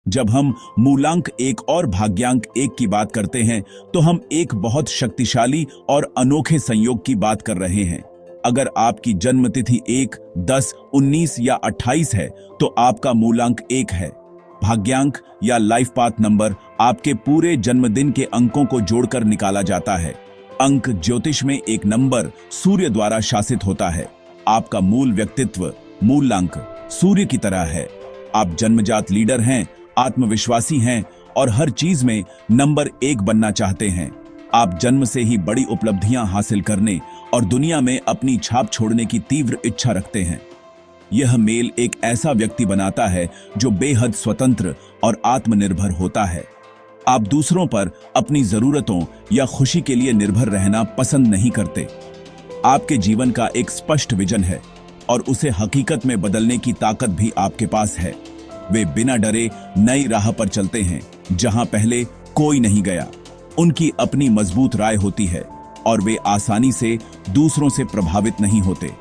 जब हम मूलांक एक और भाग्यांक एक की बात करते हैं तो हम एक बहुत शक्तिशाली और अनोखे संयोग की बात कर रहे हैं। अगर आपकी जन्मतिथि 1, 10, 19 या 28 है तो आपका मूलांक 1 है। भाग्यांक या लाइफ पाथ नंबर आपके पूरे जन्मदिन के अंकों को जोड़कर निकाला जाता है। अंक ज्योतिष में एक नंबर सूर्य द्वारा शासित होता है। आपका मूल व्यक्तित्व मूलांक सूर्य की तरह है। आप जन्मजात लीडर हैं, आत्मविश्वासी हैं और हर चीज में नंबर 1 बनना चाहते हैं। आप जन्म से ही बड़ी उपलब्धियां हासिल करने और दुनिया में अपनी छाप छोड़ने की तीव्र इच्छा रखते हैं। यह मेल एक ऐसा व्यक्ति बनाता है जो बेहद स्वतंत्र और आत्मनिर्भर होता है। आप दूसरों पर अपनी जरूरतों या खुशी के लिए निर्भर रहना पसंद नहीं करते। आपके जीवन का एक स्पष्ट विजन है और उसे हकीकत में बदलने की ताकत भी आपके पास है। वे बिना डरे नई राह पर चलते हैं जहां पहले कोई नहीं गया। उनकी अपनी मजबूत राय होती है और वे आसानी से दूसरों से प्रभावित नहीं होते।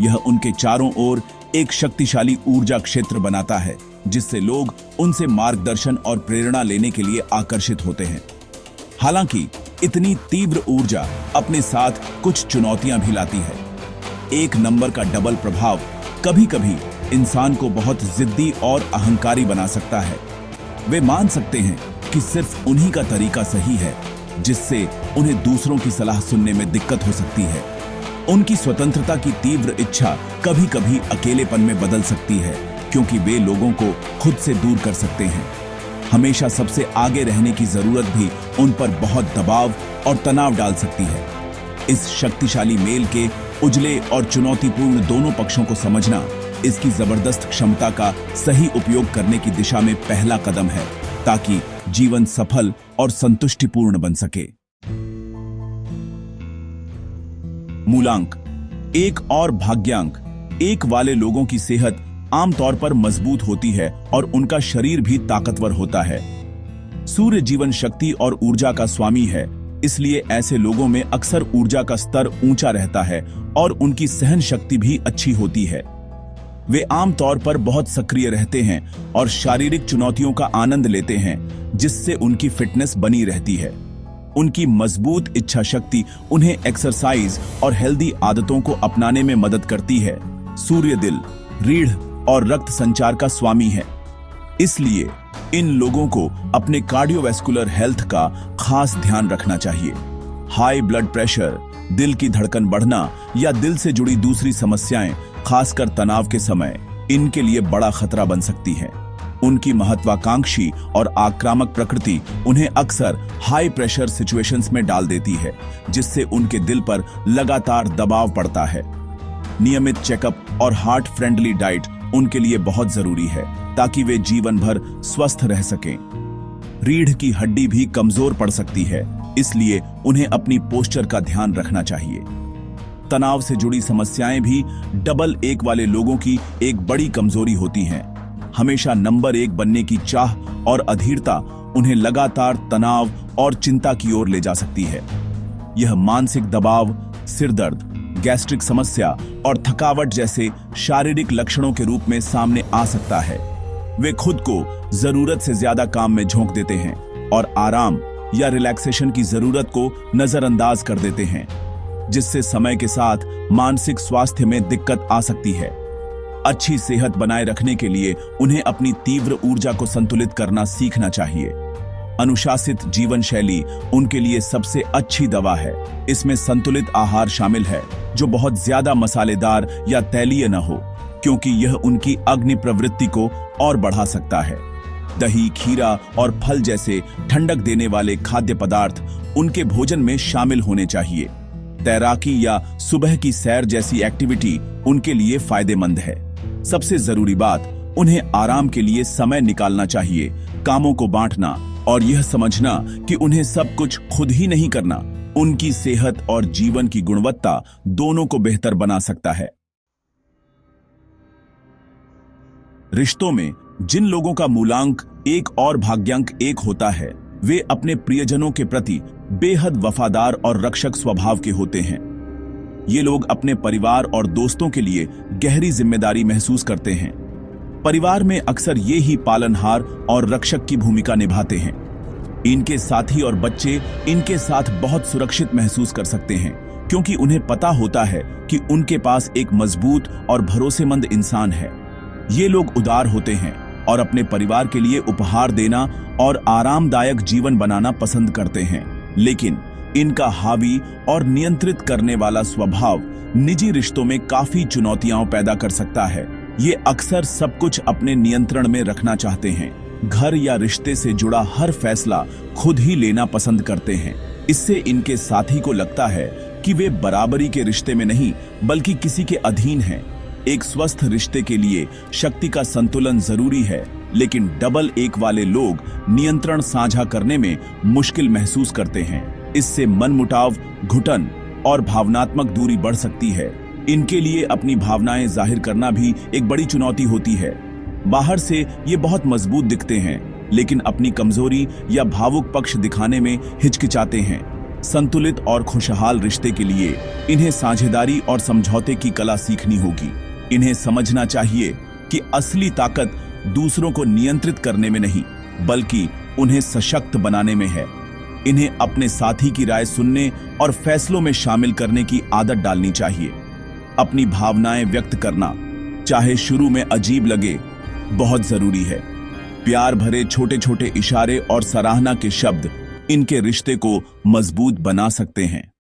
यह उनके चारों ओर एक शक्तिशाली ऊर्जा क्षेत्र बनाता है जिससे लोग उनसे मार्गदर्शन और प्रेरणा लेने के लिए आकर्षित होते हैं। हालांकि इतनी तीव्र ऊर्जा अपने साथ कुछ चुनौतियां भी लाती है। एक नंबर का डबल प्रभाव कभी-कभी इंसान को बहुत जिद्दी और अहंकारी बना सकता है। वे मान सकते हैं कि सिर्फ उन्हीं का तरीका सही है, जिससे उन्हें दूसरों की सलाह सुनने में दिक्कत हो सकती है। उनकी स्वतंत्रता की तीव्र इच्छा कभी-कभी अकेलेपन में बदल सकती है, क्योंकि वे लोगों को खुद से दूर कर सकते हैं। हमेशा सबसे आगे रहने की जरूरत भी उन पर बहुत दबाव और तनाव डाल सकती है। इस शक्तिशाली मेल के उजले और चुनौतीपूर्ण दोनों पक्षों को समझना इसकी जबरदस्त क्षमता का सही उपयोग करने की दिशा में पहला कदम है, ताकि जीवन सफल और संतुष्टिपूर्ण बन सके। मूलांक 1 और भाग्यांक 1 वाले लोगों की सेहत आमतौर पर मजबूत होती है और उनका शरीर भी ताकतवर होता है। सूर्य जीवन शक्ति और ऊर्जा का स्वामी है, इसलिए ऐसे लोगों में अक्सर ऊर्जा का स्तर ऊंचा रहता है और उनकी सहन शक्ति भी अच्छी होती है। वे आमतौर पर बहुत सक्रिय रहते हैं और शारीरिक चुनौतियों का आनंद लेते हैं, जिससे उनकी फिटनेस बनी रहती है। उनकी मजबूत इच्छा शक्ति उन्हें एक्सरसाइज और हेल्दी आदतों को अपनाने में मदद करती है। सूर्य दिल, रीढ़ और रक्त संचार का स्वामी है, इसलिए इन लोगों को अपने कार्डियोवैस्कुलर हेल्थ का खास ध्यान रखना चाहिए। हाई ब्लड प्रेशर, दिल की धड़कन बढ़ना या दिल से जुड़ी दूसरी समस्याएं, खासकर तनाव के समय, इनके लिए बड़ा खतरा बन सकती है। उनकी महत्वाकांक्षी और आक्रामक प्रकृति उन्हें अक्सर हाई प्रेशर सिचुएशंस में डाल देती है, जिससे उनके दिल पर लगातार दबाव पड़ता है। नियमित चेकअप और हार्ट फ्रेंडली डाइट उनके लिए बहुत जरूरी है, ताकि वे जीवन भर स्वस्थ रह सकें। रीढ़ की हड्डी भी कमजोर पड़ सकती है, इसलिए उन्हें अपनी पोस्चर का ध्यान रखना चाहिए। तनाव से जुड़ी समस्याएं भी डबल 1 वाले लोगों की एक बड़ी कमजोरी होती हैं। हमेशा नंबर 1 बनने की चाह और अधीरता उन्हें लगातार तनाव और चिंता की ओर ले जा सकती है। यह मानसिक दबाव, सिरदर्द, गैस्ट्रिक समस्या और थकावट जैसे शारीरिक लक्षणों के रूप में सामने आ सकता है। वे खुद को जरूरत से ज्यादा काम में झोंक देते हैं और आराम या रिलैक्सेशन की जरूरत को नजरअंदाज कर देते हैं, जिससे समय के साथ मानसिक स्वास्थ्य में दिक्कत आ सकती है। अच्छी सेहत बनाए रखने के लिए उन्हें अपनी तीव्र ऊर्जा को संतुलित करना सीखना चाहिए। अनुशासित जीवन शैली उनके लिए सबसे अच्छी दवा है। इसमें संतुलित आहार शामिल है, जो बहुत ज्यादा मसालेदार या तैलीय न हो, क्योंकि यह उनकी अग्नि प्रवृत्ति को और बढ़ा सकता है। दही, खीरा और फल जैसे ठंडक देने वाले खाद्य पदार्थ उनके भोजन में शामिल होने चाहिए। तैराकी या सुबह की सैर जैसी एक्टिविटी उनके लिए फायदेमंद है। सबसे जरूरी बात, उन्हें आराम के लिए समय निकालना चाहिए। कामों को बांटना और यह समझना कि उन्हें सब कुछ खुद ही नहीं करना, उनकी सेहत और जीवन की गुणवत्ता दोनों को बेहतर बना सकता है। रिश्तों में जिन लोगों का मूलांक 1 और भाग्यांक 1 होता है, वे अपने प्रियजनों के प्रति बेहद वफादार और रक्षक स्वभाव के होते हैं। ये लोग अपने परिवार और दोस्तों के लिए गहरी जिम्मेदारी महसूस करते हैं। परिवार में अक्सर ये ही पालनहार और रक्षक की भूमिका निभाते हैं। इनके साथी और बच्चे इनके साथ बहुत सुरक्षित महसूस कर सकते हैं, क्योंकि उन्हें पता होता है कि उनके पास एक मजबूत और भरोसेमंद इंसान है। ये लोग उदार होते हैं और अपने परिवार के लिए उपहार देना और आरामदायक जीवन बनाना पसंद करते हैं, लेकिन इनका हावी और नियंत्रित करने वाला स्वभाव निजी रिश्तों में काफी चुनौतियां पैदा कर सकता है। ये अक्सर सब कुछ अपने नियंत्रण में रखना चाहते हैं। घर या रिश्ते से जुड़ा हर फैसला खुद ही लेना पसंद करते हैं। इससे इनके साथी को लगता है कि वे बराबरी के रिश्ते में नहीं बल्कि किसी के अधीन हैं। एक स्वस्थ रिश्ते के लिए शक्ति का संतुलन जरूरी है, लेकिन डबल एक वाले लोग नियंत्रण साझा करने में मुश्किल महसूस करते हैं। इससे मनमुटाव, घुटन और भावनात्मक दूरी बढ़ सकती है। इनके लिए अपनी भावनाएं जाहिर करना भी एक बड़ी चुनौती होती है। बाहर से ये बहुत मजबूत दिखते हैं, लेकिन अपनी कमजोरी या भावुक पक्ष दिखाने में हिचकिचाते हैं। संतुलित और खुशहाल रिश्ते के लिए इन्हें साझेदारी और समझौते की कला सीखनी होगी। इन्हें समझना चाहिए कि असली ताकत दूसरों को नियंत्रित करने में नहीं, बल्कि उन्हें सशक्त बनाने में है। इन्हें अपने साथी की राय सुनने और फैसलों में शामिल करने की आदत डालनी चाहिए। अपनी भावनाएं व्यक्त करना, चाहे शुरू में अजीब लगे, बहुत जरूरी है। प्यार भरे छोटे छोटे इशारे और सराहना के शब्द इनके रिश्ते को मजबूत बना सकते हैं।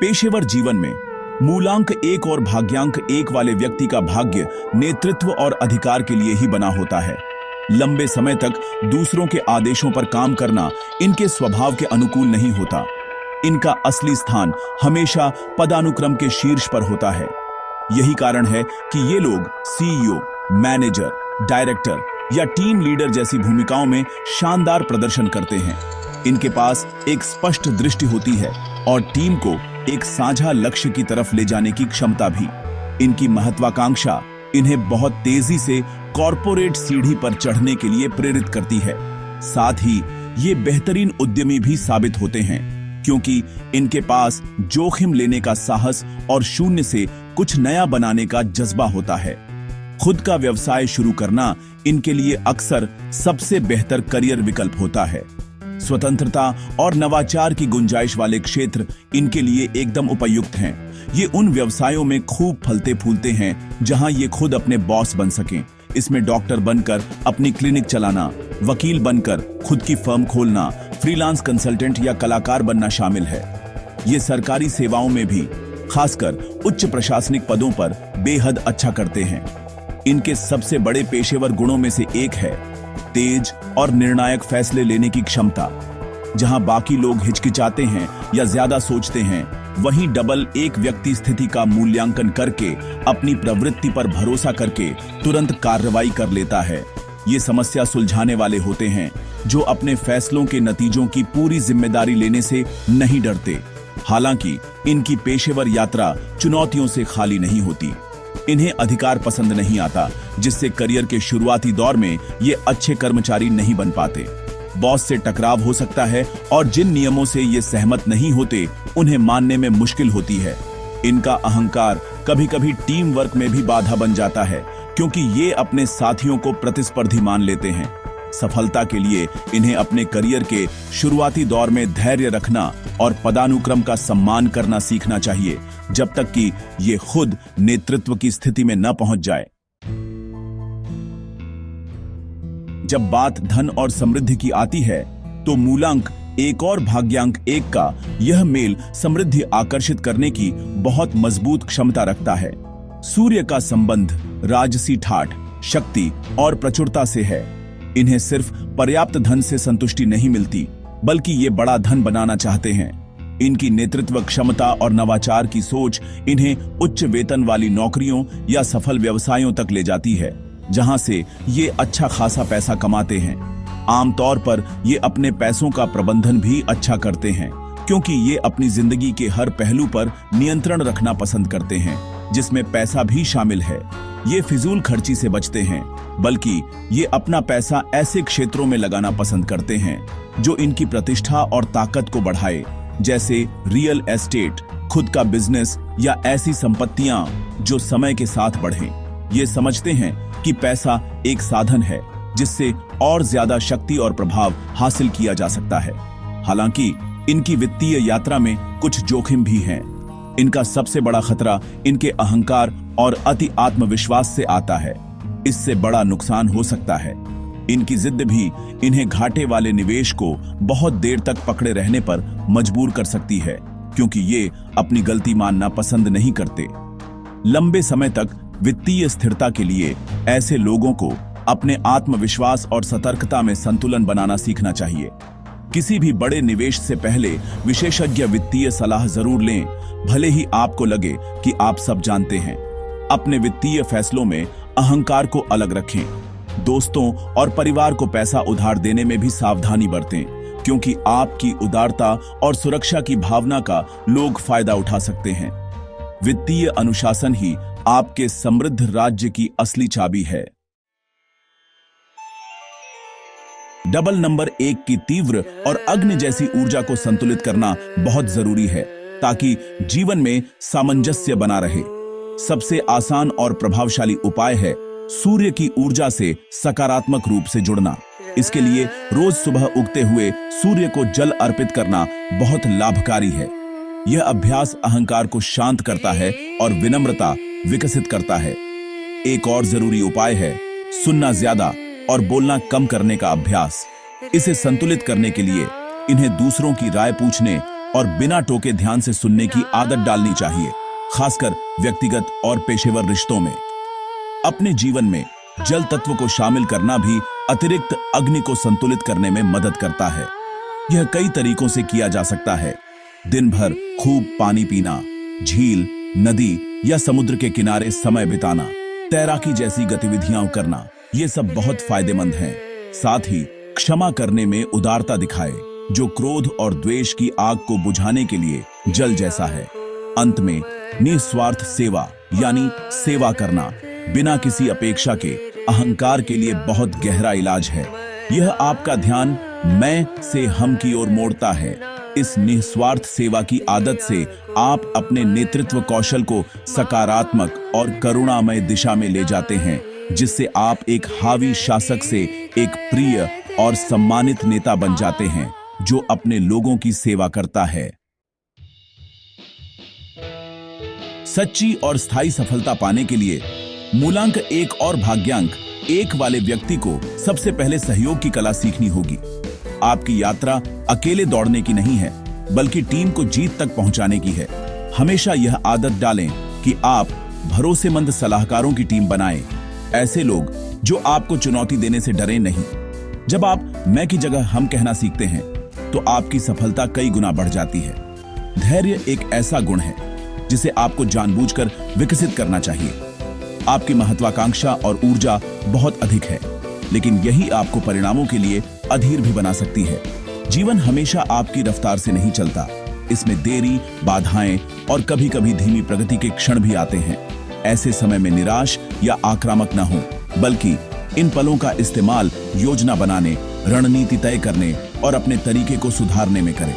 पेशेवर जीवन में मूलांक 1 और भाग्यांक 1 वाले व्यक्ति का भाग्य नेतृत्व और अधिकार के लिए ही बना होता है। लंबे समय तक दूसरों के आदेशों पर काम करना इनके स्वभाव के अनुकूल नहीं होता। इनका असली स्थान हमेशा पदानुक्रम के शीर्ष पर होता है। यही कारण है कि ये लोग सीईओ, मैनेजर, डायरेक्टर या टीम लीडर जैसी भूमिकाओं में शानदार प्रदर्शन करते हैं। इनके पास एक स्पष्ट दृष्टि होती है और टीम को एक साझा लक्ष्य की तरफ ले जाने की क्षमता भी। इनकी महत्वाकांक्षा इन्हें बहुत तेजी से कॉर्पोरेट सीढ़ी पर चढ़ने के लिए प्रेरित करती है। साथ ही ये बेहतरीन उद्यमी भी साबित होते हैं, क्योंकि इनके पास जोखिम लेने का साहस और शून्य से कुछ नया बनाने का जज्बा होता है। खुद का व्यवसाय शुरू करना इनके लिए अक्सर सबसे बेहतर करियर विकल्प होता है। स्वतंत्रता और नवाचार की गुंजाइश वाले क्षेत्र इनके लिए एकदम उपयुक्त हैं। ये उन व्यवसायों में खूब फलते फूलते हैं जहां ये खुद अपने बॉस बन सकें। इसमें डॉक्टर बनकर अपनी क्लिनिक चलाना, वकील बनकर खुद की फर्म खोलना, फ्रीलांस कंसल्टेंट या कलाकार बनना शामिल है। ये सरकारी सेवाओं में भी, खासकर उच्च प्रशासनिक पदों पर बेहद अच्छा करते हैं। इनके सबसे बड़े पेशेवर गुणों में से एक है तेज और निर्णायक फैसले लेने की क्षमता। जहां बाकी लोग हिचकिचाते हैं या ज्यादा सोचते हैं, वहीं डबल एक व्यक्ति स्थिति का मूल्यांकन करके अपनी प्रवृत्ति पर भरोसा करके तुरंत कार्रवाई कर लेता है। ये समस्या सुलझाने वाले होते हैं, जो अपने फैसलों के नतीजों की पूरी जिम्मेदारी लेने से नहीं डरते। हालांकि इनकी पेशेवर यात्रा चुनौतियों से खाली नहीं होती। इन्हें अधिकार पसंद नहीं आता, जिससे करियर के शुरुआती दौर में ये अच्छे कर्मचारी नहीं बन पाते। बॉस से टकराव हो सकता है और जिन नियमों से ये सहमत नहीं होते, उन्हें मानने में मुश्किल होती है। इनका अहंकार कभी-कभी टीम वर्क में भी बाधा बन जाता है, क्योंकि ये अपने साथियों को प्रतिस्पर्धी मान लेते हैं। सफलता के लिए इन्हें अपने करियर के शुरुआती दौर में धैर्य रखना और पदानुक्रम का सम्मान करना सीखना चाहिए, जब तक कि ये खुद नेतृत्व की स्थिति में न पहुंच जाए। जब बात धन और समृद्धि की आती है, तो मूलांक 1 और भाग्यांक 1 का यह मेल समृद्धि आकर्षित करने की बहुत मजबूत क्षमता रखता है। सूर्य का संबंध राजसी ठाठ, शक्ति और प्रचुरता से है। इन्हें सिर्फ पर्याप्त धन से संतुष्टि नहीं मिलती, बल्कि ये बड़ा धन बनाना चाहते हैं। इनकी नेतृत्व क्षमता और नवाचार की सोच इन्हें उच्च वेतन वाली नौकरियों या सफल व्यवसायों तक ले जाती है, जहां से ये अच्छा खासा पैसा कमाते हैं। आमतौर पर ये अपने पैसों का प्रबंधन भी अच्छा करते हैं, क्योंकि ये अपनी जिंदगी के हर पहलू पर नियंत्रण रखना पसंद करते हैं, जिसमें पैसा भी शामिल है। ये फिजूल खर्ची से बचते हैं, बल्कि ये अपना पैसा ऐसे क्षेत्रों में लगाना पसंद करते हैं जो इनकी प्रतिष्ठा और ताकत को बढ़ाए। जैसे रियल एस्टेट, खुद का बिजनेस या ऐसी संपत्तियां जो समय के साथ बढ़ें। ये समझते हैं कि पैसा एक साधन है जिससे और ज्यादा शक्ति और प्रभाव हासिल किया जा सकता है। हालांकि इनकी वित्तीय यात्रा में कुछ जोखिम भी हैं। इनका सबसे बड़ा खतरा इनके अहंकार और अति आत्मविश्वास से आता है। इससे बड़ा नुकसान हो सकता है। इनकी जिद भी इन्हें घाटे वाले निवेश को बहुत देर तक पकड़े रहने पर मजबूर कर सकती है, क्योंकि ये अपनी गलती मानना पसंद नहीं करते। लंबे समय तक वित्तीय स्थिरता के लिए ऐसे लोगों को अपने आत्मविश्वास और सतर्कता में संतुलन बनाना सीखना चाहिए। किसी भी बड़े निवेश से पहले विशेषज्ञ वित्तीय सलाह जरूर लें, भले ही आपको लगे कि आप सब जानते हैं। अपने वित्तीय फैसलों में अहंकार को अलग रखें। दोस्तों और परिवार को पैसा उधार देने में भी सावधानी बरतें, क्योंकि आपकी उदारता और सुरक्षा की भावना का लोग फायदा उठा सकते हैं। वित्तीय अनुशासन ही आपके समृद्ध राज्य की असली चाबी है। डबल नंबर 1 की तीव्र और अग्नि जैसी ऊर्जा को संतुलित करना बहुत जरूरी है, ताकि जीवन में सामंजस्य बना रहे। सबसे आसान और प्रभावशाली उपाय है सूर्य की ऊर्जा से सकारात्मक रूप से जुड़ना। इसके लिए रोज सुबह उगते हुए सूर्य को जल अर्पित करना बहुत लाभकारी है। यह अभ्यास अहंकार को शांत करता है और विनम्रता विकसित करता है। एक और जरूरी उपाय है सुनना ज्यादा और बोलना कम करने का अभ्यास। इसे संतुलित करने के लिए इन्हें दूसरों की राय पूछने और बिना टोके ध्यान से सुनने की आदत डालनी चाहिए, खासकर व्यक्तिगत और पेशेवर रिश्तों में। अपने जीवन में जल तत्व को शामिल करना भी अतिरिक्त अग्नि को संतुलित करने में मदद करता है। यह कई तरीकों से किया जा सकता है। दिन भर खूब पानी पीना, झील, नदी या समुद्र के किनारे समय बिताना, तैराकी जैसी गतिविधियां करना, ये सब बहुत फायदेमंद हैं। साथ ही क्षमा करने में उदारता दिखाए, जो क्रोध और द्वेष की आग को बुझाने के लिए जल जैसा है। अंत में निस्वार्थ सेवा यानी सेवा करना बिना किसी अपेक्षा के अहंकार के लिए बहुत गहरा इलाज है। यह आपका ध्यान मैं से हम की ओर मोड़ता है। इस निस्वार्थ सेवा की आदत से आप अपने नेतृत्व कौशल को सकारात्मक और करुणामय दिशा में ले जाते हैं, जिससे आप एक हावी शासक से एक प्रिय और सम्मानित नेता बन जाते हैं, जो अपने लोगों की सेवा करता है। सच्ची और स्थायी सफलता पाने के लिए मूलांक 1 और भाग्यांक 1 वाले व्यक्ति को सबसे पहले सहयोग की कला सीखनी होगी। आपकी यात्रा अकेले दौड़ने की नहीं है, बल्कि टीम को जीत तक पहुंचाने की है। हमेशा यह आदत डालें कि आप भरोसेमंद सलाहकारों की टीम बनाएं, ऐसे लोग जो आपको चुनौती देने से डरें नहीं। जब आप मैं की जगह हम कहना सीखते हैं, तो आपकी सफलता कई गुना बढ़ जाती है। धैर्य एक ऐसा गुण है जिसे आपको जानबूझकर विकसित करना चाहिए। आपकी महत्वाकांक्षा और ऊर्जा बहुत अधिक है, लेकिन यही आपको परिणामों के लिए अधीर भी बना सकती है। जीवन हमेशा आपकी रफ्तार से नहीं चलता। इसमें देरी, बाधाएं और कभी-कभी धीमी प्रगति के क्षण भी आते हैं। ऐसे समय में निराश या आक्रामक न हो, बल्कि इन पलों का इस्तेमाल योजना बनाने, रणनीति तय करने और अपने तरीके को सुधारने में करें।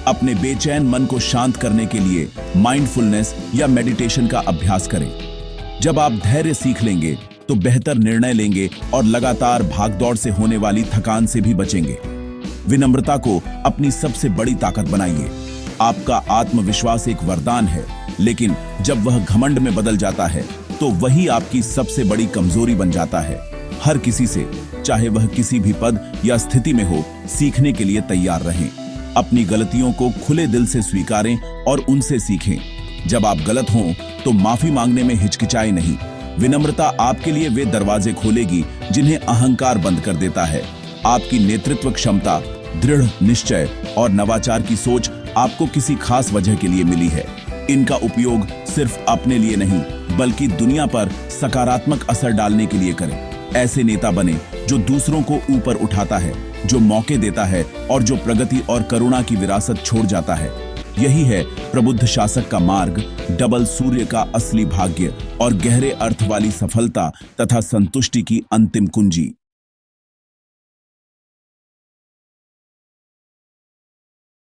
अपने बेचैन मन को शांत करने के लिए माइंडफुलनेस या मेडिटेशन का अभ्यास करें। जब आप धैर्य सीख लेंगे तो बेहतर निर्णय लेंगे और लगातार भागदौड़ से होने वाली थकान से भी बचेंगे। विनम्रता को अपनी सबसे बड़ी ताकत बनाइए। आपका आत्मविश्वास एक वरदान है, लेकिन जब वह घमंड में बदल जाता है तो वही आपकी सबसे बड़ी कमजोरी बन जाता है। हर किसी से, चाहे वह किसी भी पद या स्थिति में हो, सीखने के लिए तैयार रहें। अपनी गलतियों को खुले दिल से स्वीकारें और उनसे सीखें। जब आप गलत हों तो माफी मांगने में हिचकिचाएं नहीं। विनम्रता आपके लिए वे दरवाजे खोलेगी जिन्हें अहंकार बंद कर देता है। आपकी नेतृत्व क्षमता, दृढ़ निश्चय और नवाचार की सोच आपको किसी खास वजह के लिए मिली है। इनका उपयोग सिर्फ अपने लिए नहीं, बल्कि दुनिया पर सकारात्मक असर डालने के लिए करें। ऐसे नेता बने जो दूसरों को ऊपर उठाता है, जो मौके देता है और जो प्रगति और करुणा की विरासत छोड़ जाता है। यही है प्रबुद्ध शासक का मार्ग, डबल सूर्य का असली भाग्य और गहरे अर्थ वाली सफलता तथा संतुष्टि की अंतिम कुंजी।